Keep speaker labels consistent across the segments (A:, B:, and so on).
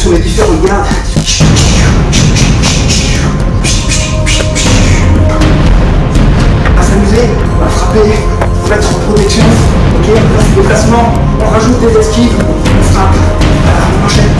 A: sur les différentes gardes. On va s'amuser, on va frapper, on va être en protection. Ok, on fait des placements, on rajoute des esquives, on frappe, on enchaîne.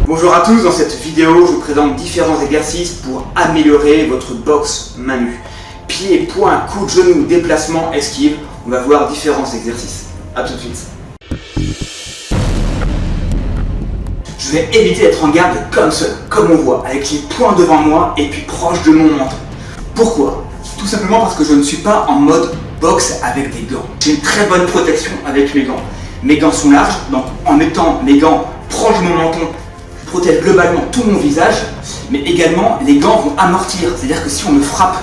A: Bonjour à tous, dans cette vidéo je vous présente différents exercices pour améliorer votre boxe main nue. Pied, poing, coude, genou, déplacement, esquive, on va voir différents exercices. A tout de suite. Je vais éviter d'être en garde comme ça, comme on voit, avec les poings devant moi et puis proche de mon menton. Pourquoi? Tout simplement parce que je ne suis pas en mode boxe avec des gants. J'ai une très bonne protection avec mes gants. Mes gants sont larges, donc en mettant mes gants proche de mon menton, je protège globalement tout mon visage, mais également les gants vont amortir. C'est-à-dire que si on me frappe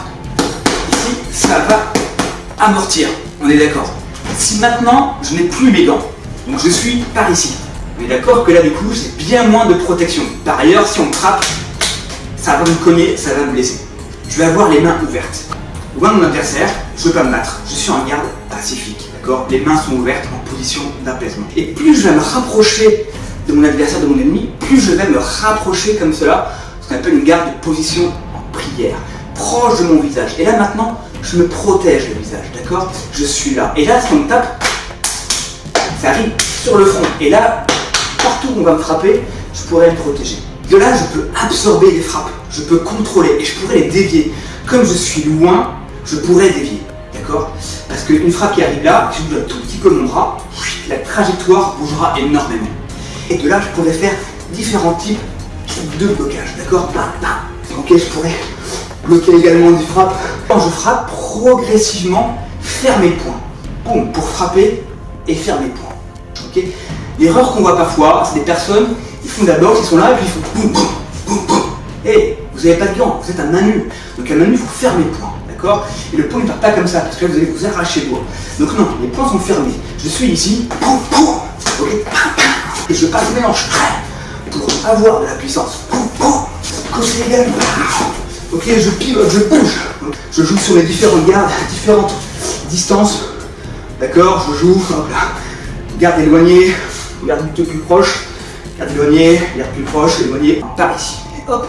A: ici, ça va amortir. On est d'accord? Si maintenant je n'ai plus mes gants, donc je suis par ici, on est d'accord que là du coup j'ai bien moins de protection. Par ailleurs, si on me frappe, ça va me cogner, ça va me blesser. Je vais avoir les mains ouvertes. Loin de mon adversaire, je ne veux pas me battre. Je suis en garde pacifique, d'accord? Les mains sont ouvertes en position d'apaisement. Et plus je vais me rapprocher de mon adversaire, de mon ennemi, plus je vais me rapprocher comme cela, ce qu'on appelle une garde de position en prière, proche de mon visage. Et là maintenant, je me protège le visage, d'accord? Je suis là. Et là, si on me tape, ça arrive sur le front. Et là, partout où on va me frapper, je pourrais me protéger. De là, je peux absorber les frappes, je peux contrôler et je pourrais les dévier. Comme je suis loin, je pourrais dévier, d'accord? Parce qu'une frappe qui arrive là, si je bouge un tout petit peu mon bras, la trajectoire bougera énormément. Et de là, je pourrais faire différents types de blocage, d'accord? Ok, je pourrais bloquer également des frappes. Quand je frappe, progressivement, faire mes points. Boum, pour frapper et faire mes points. Ok? L'erreur qu'on voit parfois, c'est des personnes qui font de la boxe, ils sont là et puis ils font boum, boum, boum, boum. Et vous n'avez pas de gants, vous êtes un main nue. Donc à main nue, il faut faire mes points, d'accord? Et le point ne part pas comme ça, parce que là, vous allez vous arracher le doigt. Donc non, les points sont fermés. Je suis ici, boum, boum, ok? Et je passe mes hanches pour avoir de la puissance. Côté également. Ok, je pivote, je bouge. Je joue sur les différentes gardes, différentes distances. D'accord, je joue, hop là. Garde éloignée, garde un peu plus proche. Garde éloignée, garde plus proche, éloignée. Par ici. Et hop.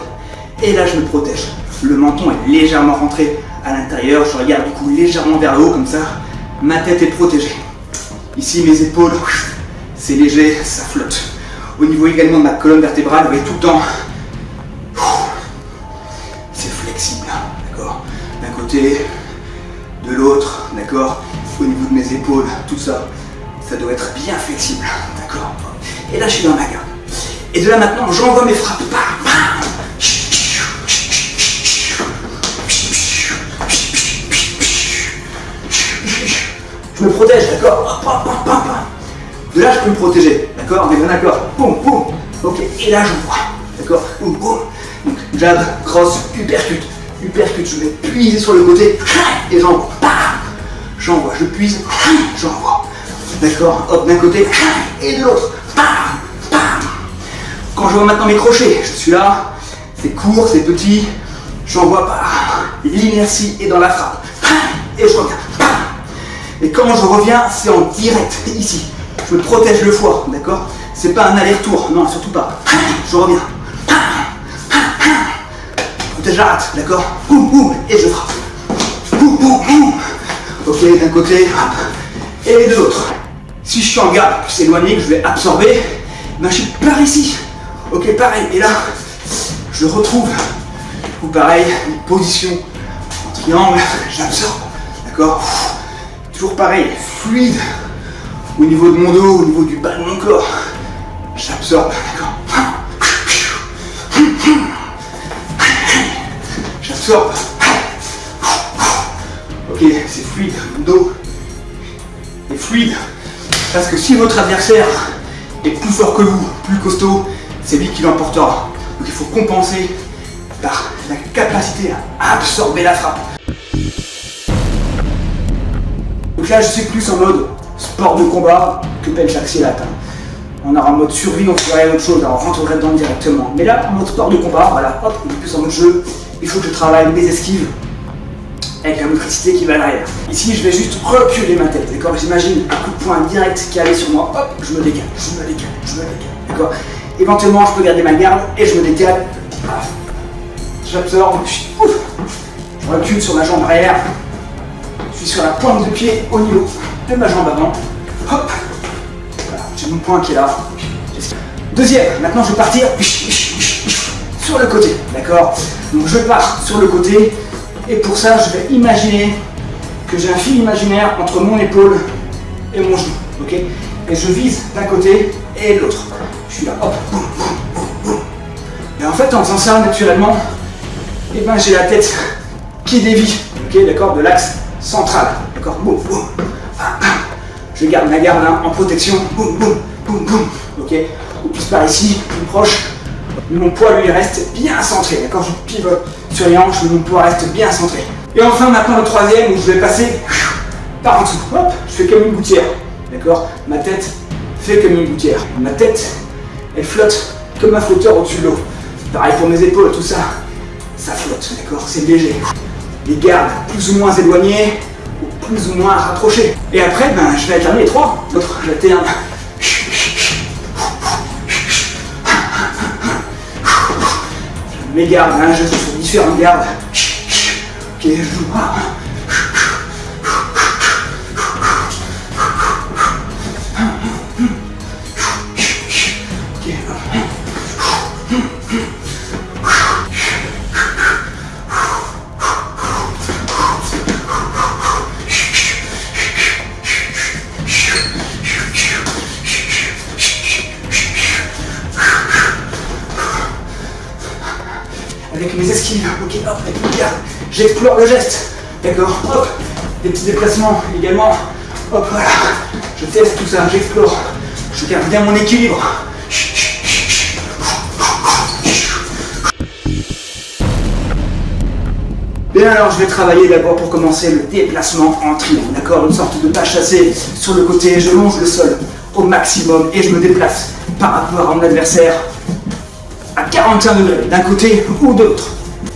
A: Et là, je me protège. Le menton est légèrement rentré à l'intérieur. Je regarde du coup légèrement vers le haut, comme ça. Ma tête est protégée. Ici, mes épaules. C'est léger, ça flotte. Au niveau également de ma colonne vertébrale, vous voyez tout le temps, c'est flexible, d'accord? D'un côté, de l'autre, d'accord? Au niveau de mes épaules, tout ça, ça doit être bien flexible, d'accord? Et là, je suis dans ma garde. Et de là maintenant, j'envoie mes frappes. Je me protège, d'accord? De là, je peux me protéger, d'accord? On est bien d'accord? Boum, boum. Ok, et là, j'envoie, d'accord? Boum, boum. Donc, jab, cross, uppercut. Uppercut, je vais puiser sur le côté et j'envoie. J'envoie, je puise, j'envoie. D'accord? Hop, d'un côté et de l'autre. Quand je vois maintenant mes crochets, je suis là, c'est court, c'est petit, j'envoie par l'inertie et dans la frappe. Et je reviens. Et quand je reviens, c'est en direct, ici. Je me protège le foie, d'accord? C'est pas un aller-retour, non, surtout pas. Je reviens. Je protège la rate, d'accord? Boum, boum, et je frappe. Boum, boum, boum. Ok, d'un côté, et de l'autre. Si je suis en garde, plus éloigné, que je vais absorber, ben je suis par ici. Ok, pareil, et là, je retrouve, ou pareil, une position en triangle, j'absorbe, d'accord? Toujours pareil, fluide. Au niveau de mon dos, au niveau du bas de mon corps, j'absorbe, d'accord? J'absorbe. Ok, c'est fluide, mon dos est fluide. Parce que si votre adversaire est plus fort que vous, plus costaud, c'est lui qui l'emportera. Donc il faut compenser par la capacité à absorber la frappe. Donc là, je suis plus en mode sport de combat que bench accélérate. On aura en mode survie, on ferait autre chose, alors on rentrerait dedans directement. Mais là, en mode sport de combat, voilà, hop, on est plus en mode jeu. Il faut que je travaille mes esquives avec la motricité qui va derrière. Ici, je vais juste reculer ma tête, d'accord? J'imagine un coup de poing direct qui allait sur moi, hop, je me décale, d'accord? Éventuellement, je peux garder ma garde et je me décale. J'absorbe, je recule sur ma jambe arrière, je suis sur la pointe de pied au niveau de ma jambe avant, hop, voilà, j'ai mon poing qui est là. Deuxième, maintenant je vais partir sur le côté, d'accord? Donc je pars sur le côté et pour ça je vais imaginer que j'ai un fil imaginaire entre mon épaule et mon genou, ok? Et je vise d'un côté et de l'autre. Je suis là, hop, boum, boum, boum, boum. Et en fait en faisant ça naturellement, et ben j'ai la tête qui dévie, ok, d'accord, de l'axe central, d'accord, boum, boum. Je garde ma garde hein, en protection, boum, boum, boum, boum, ok? Ou plus par ici, plus proche, mon poids lui reste bien centré, d'accord? Je pivote sur les hanches, mais mon poids reste bien centré. Et enfin maintenant le troisième où je vais passer par en dessous, hop, je fais comme une gouttière, d'accord? Ma tête fait comme une gouttière. Ma tête, elle flotte comme un flotteur au-dessus de l'eau. Pareil pour mes épaules, tout ça, ça flotte, d'accord? C'est léger. Les gardes plus ou moins éloignés, ou plus ou moins rapprochés. Et après, ben, je vais alterner les trois. L'autre, j'alterne. Mes gardes, hein, je fais différentes gardes. Ok, je joue. Avec mes esquives, ok, hop, avec mes gardes, j'explore le geste, d'accord, hop, des petits déplacements également, hop, voilà, je teste tout ça, j'explore, je garde bien mon équilibre. Bien alors, je vais travailler d'abord pour commencer le déplacement en triangle, d'accord, une sorte de pas chassé sur le côté, je longe le sol au maximum et je me déplace par rapport à mon adversaire à 45 degrés, d'un côté ou de l'autre.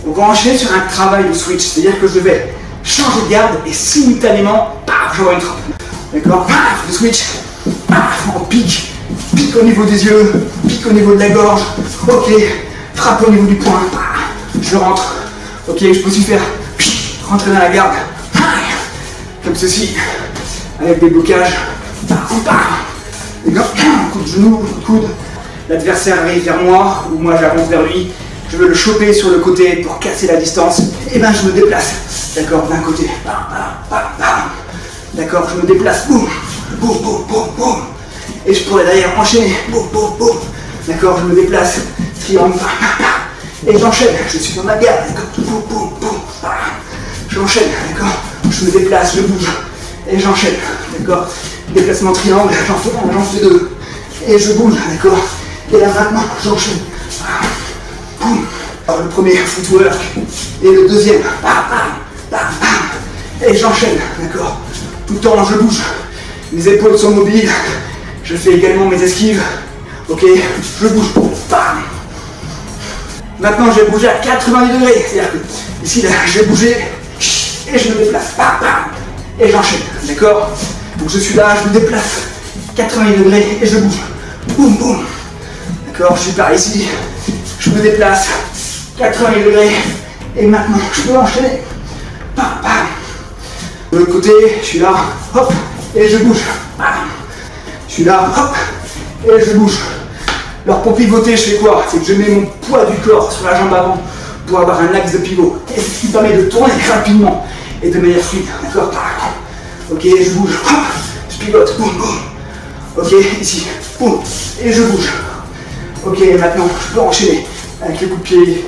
A: On va enchaîner sur un travail de switch, c'est-à-dire que je vais changer de garde et simultanément, paf, j'envoie une frappe. D'accord? Paf, le switch, paf, on pique au niveau des yeux, pique au niveau de la gorge, ok, frappe au niveau du poing, paf, je rentre, ok, je peux aussi faire rentrer dans la garde, comme ceci, avec des blocages, paf, paf, d'accord? Coup de genou, coup de coude. L'adversaire arrive vers moi, ou moi j'avance vers lui, je veux le choper sur le côté pour casser la distance, et ben je me déplace, d'accord, d'un côté, d'accord, je me déplace, boum, boum, boum, boum, boum, et je pourrais d'ailleurs enchaîner, boum, boum, boum, d'accord, je me déplace, triangle, et j'enchaîne, je suis dans ma garde, d'accord, boum, boum, boum, j'enchaîne, d'accord, je me déplace, je bouge, et j'enchaîne, d'accord, déplacement triangle, j'en fais un, j'en fais deux, et je bouge, d'accord. Et là maintenant, j'enchaîne. Alors le premier footwork et le deuxième. Et j'enchaîne, d'accord. Tout le temps, je bouge. Mes épaules sont mobiles. Je fais également mes esquives. Ok, je bouge. Maintenant, je vais bouger à 90 degrés. C'est-à-dire que ici, là, je vais bouger et je me déplace. Et j'enchaîne, d'accord. Donc je suis là, je me déplace. 90 degrés et je bouge. Boum, boum. D'accord, je suis par ici, je me déplace, 80 degrés, et maintenant je peux enchaîner. De l'autre côté, je suis là, hop, et je bouge. Je suis là, hop, et je bouge. Alors pour pivoter, je fais quoi? C'est que je mets mon poids du corps sur la jambe avant pour avoir un axe de pivot. Et ce qui permet de tourner rapidement et de manière fluide. D'accord? Ok, je bouge, hop, je pivote, boum, boum. Ok, ici, boum, et je bouge. Ok, maintenant je peux enchaîner avec le coup de pied,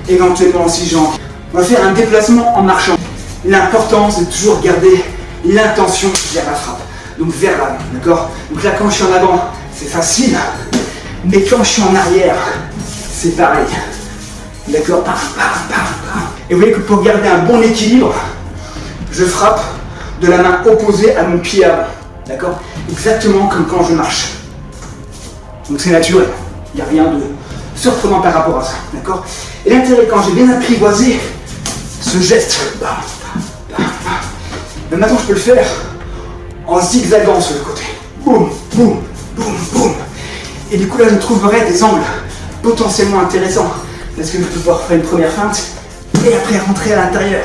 A: éventuellement si j'ai envie. On va faire un déplacement en marchant. L'important c'est de toujours garder l'intention vers la frappe, donc vers l'avant, d'accord? Donc là quand je suis en avant, c'est facile, mais quand je suis en arrière, c'est pareil. D'accord? Et vous voyez que pour garder un bon équilibre, je frappe de la main opposée à mon pied avant, d'accord? Exactement comme quand je marche. Donc c'est naturel. Il n'y a rien de surprenant par rapport à ça, d'accord? Et l'intérêt, quand j'ai bien apprivoisé ce geste, Mais maintenant, je peux le faire en zigzagant sur le côté. Boum, boum, boum, boum. Et du coup, là, je trouverai des angles potentiellement intéressants. Parce que je peux pouvoir faire une première feinte et après rentrer à l'intérieur.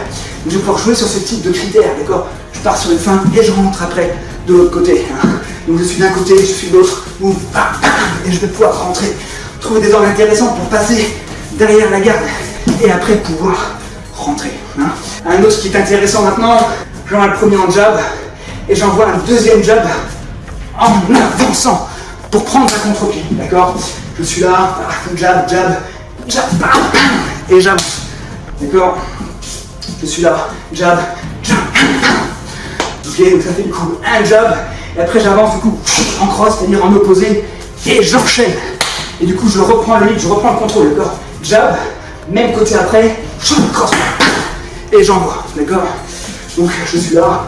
A: Je vais pouvoir jouer sur ce type de critères, d'accord? Je pars sur une feinte et je rentre après de l'autre côté. Hein. Donc je suis d'un côté, je suis de l'autre, boum, bam, bam, et je vais pouvoir rentrer, trouver des angles intéressants pour passer derrière la garde et après pouvoir rentrer. Hein. Un autre qui est intéressant maintenant, j'envoie le premier en jab et j'envoie un deuxième jab en avançant pour prendre un contre-pied, d'accord? Je suis là, jab, jab, jab, bam, bam, et j'avance, d'accord? Je suis là, jab, jab, ok, donc ça fait du coup un jab, et après j'avance du coup en cross, c'est-à-dire en opposé, et j'enchaîne. Et du coup je reprends le lead, je reprends le contrôle, d'accord? Jab, même côté après, cross, et j'envoie, d'accord? Donc je suis là,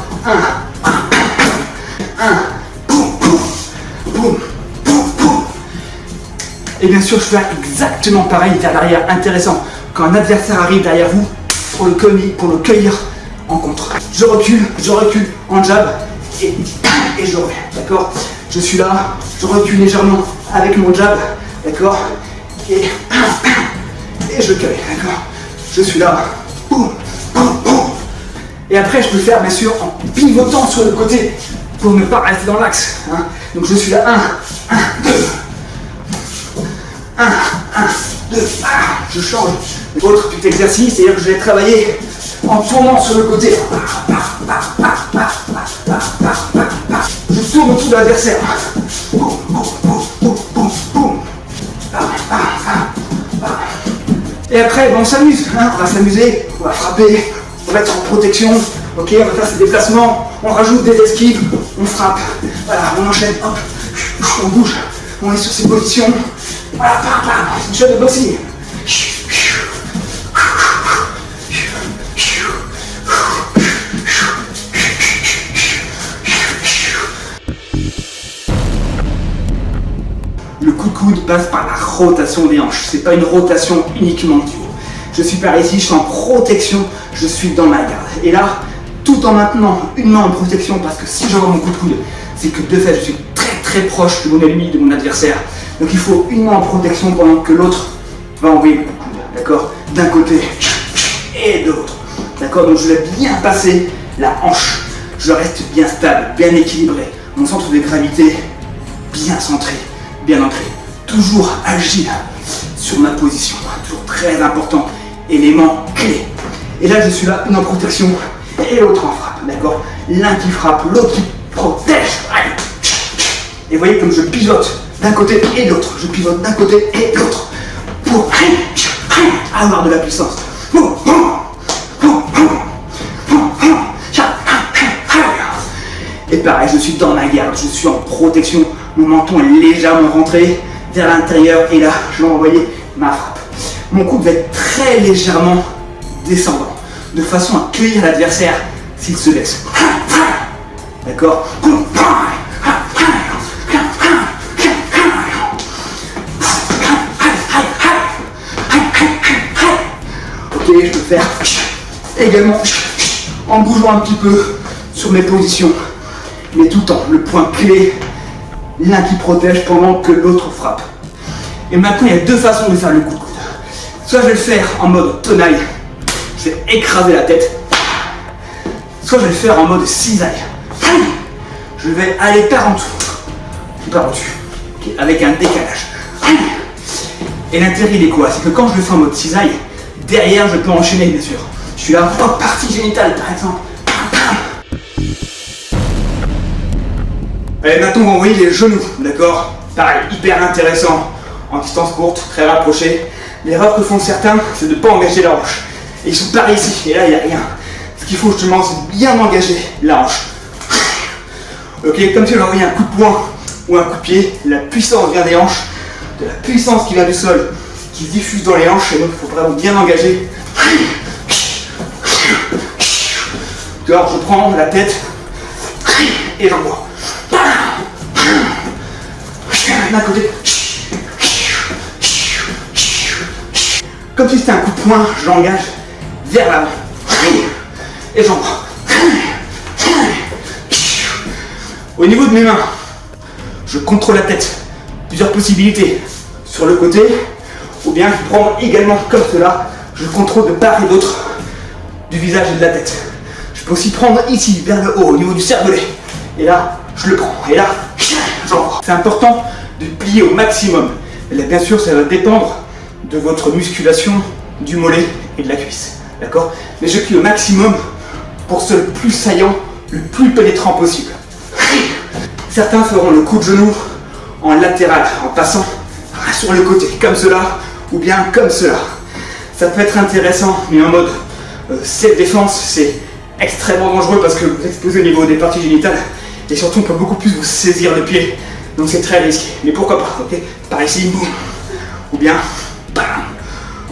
A: boum, boum, boum, boum, boum. Et bien sûr je fais exactement pareil vers l'arrière, intéressant. Quand un adversaire arrive derrière vous, pour le cueillir en contre. Je recule en jab et je reviens, d'accord? Je suis là, je recule légèrement avec mon jab, d'accord? Et je cueille, d'accord? Je suis là, boum, boum, boum. Et après je peux le faire bien sûr en pivotant sur le côté pour ne pas rester dans l'axe. Hein. Donc je suis là, 1, 2, je change. Autre petit exercice, c'est-à-dire que je vais travailler en tournant sur le côté. Je tourne autour de l'adversaire. Et après, on s'amuse. Hein, on va s'amuser, on va frapper, on va être en protection. Ok, on va faire ces déplacements, on rajoute des esquives, on frappe. Voilà, on enchaîne, hop, on bouge, on est sur ces positions. Voilà, c'est une chose de boxing. Le coup de coude passe par la rotation des hanches. C'est pas une rotation uniquement du haut. Je suis par ici, je suis en protection, je suis dans ma garde. Et là, tout en maintenant une main en protection, parce que si j'envoie mon coup de coude, c'est que de fait, je suis très proche de mon ennemi, de mon adversaire. Donc il faut une main en protection pendant que l'autre va envoyer le coup de coude, d'accord? D'un côté et de l'autre, d'accord? Donc je vais bien passer la hanche, je reste bien stable, bien équilibré, mon centre de gravité bien centré, bien ancré, toujours agile sur ma position, toujours très important, élément clé. Et là je suis là, une en protection et l'autre en frappe, d'accord? L'un qui frappe, l'autre qui protège. Et vous voyez comme je pivote d'un côté et de l'autre, je pivote d'un côté et de l'autre pour avoir de la puissance. Et pareil, je suis dans ma garde, je suis en protection, mon menton est légèrement rentré vers l'intérieur et là, je vais envoyer ma frappe. Mon coude va être très légèrement descendant, de façon à cueillir l'adversaire s'il se laisse. D'accord? Ok, je peux faire également en bougeant un petit peu sur mes positions, mais tout en le point clé, l'un qui protège pendant que l'autre frappe. Et maintenant, il y a deux façons de faire le coup de coude. Soit je vais le faire en mode tenaille, je vais écraser la tête, soit je vais le faire en mode cisaille. Je vais aller par en dessous, par au-dessus, okay, avec un décalage. Et l'intérêt il est quoi? C'est que quand je le fais en mode cisaille, derrière je peux enchaîner bien sûr. Je suis là, hop, partie génitale par exemple. Allez, maintenant on va envoyer les genoux, d'accord? Pareil, hyper intéressant, en distance courte, très rapproché. L'erreur que font certains, c'est de ne pas engager la hanche. Et ils sont par ici, et là il n'y a rien. Ce qu'il faut justement, c'est bien engager la hanche. Ok, comme si on envoyait un coup de poing ou un coup de pied, la puissance vient des hanches, de la puissance qui vient du sol, qui se diffuse dans les hanches, et donc il faut vraiment bien engager. Alors je prends la tête et j'envoie. D'un côté. Comme si c'était un coup de poing, je l'engage vers l'avant. Et j'envoie. Au niveau de mes mains, je contrôle la tête. Plusieurs possibilités. Sur le côté, ou bien je prends également comme cela, je contrôle de part et d'autre du visage et de la tête. Je peux aussi prendre ici, vers le haut, au niveau du cervelet. Et là, je le prends. Et là, genre. C'est important de plier au maximum. Et là, bien sûr, ça va dépendre de votre musculation du mollet et de la cuisse. D'accord? Mais je plie au maximum pour ce le plus saillant, le plus pénétrant possible. Certains feront le coup de genou en latéral, en passant sur le côté, comme cela, ou bien comme cela. Ça peut être intéressant, mais en mode self-défense, c'est extrêmement dangereux parce que vous exposez au niveau des parties génitales et surtout on peut beaucoup plus vous saisir le pied, donc c'est très risqué. Mais pourquoi pas, ok? Par ici, boum, ou bien bam.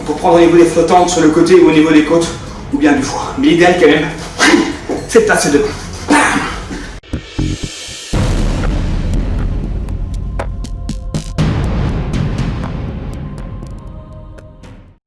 A: On peut prendre au niveau des flottantes sur le côté ou au niveau des côtes, ou bien du foie. Mais l'idéal quand même, c'est de passer devant. Bam.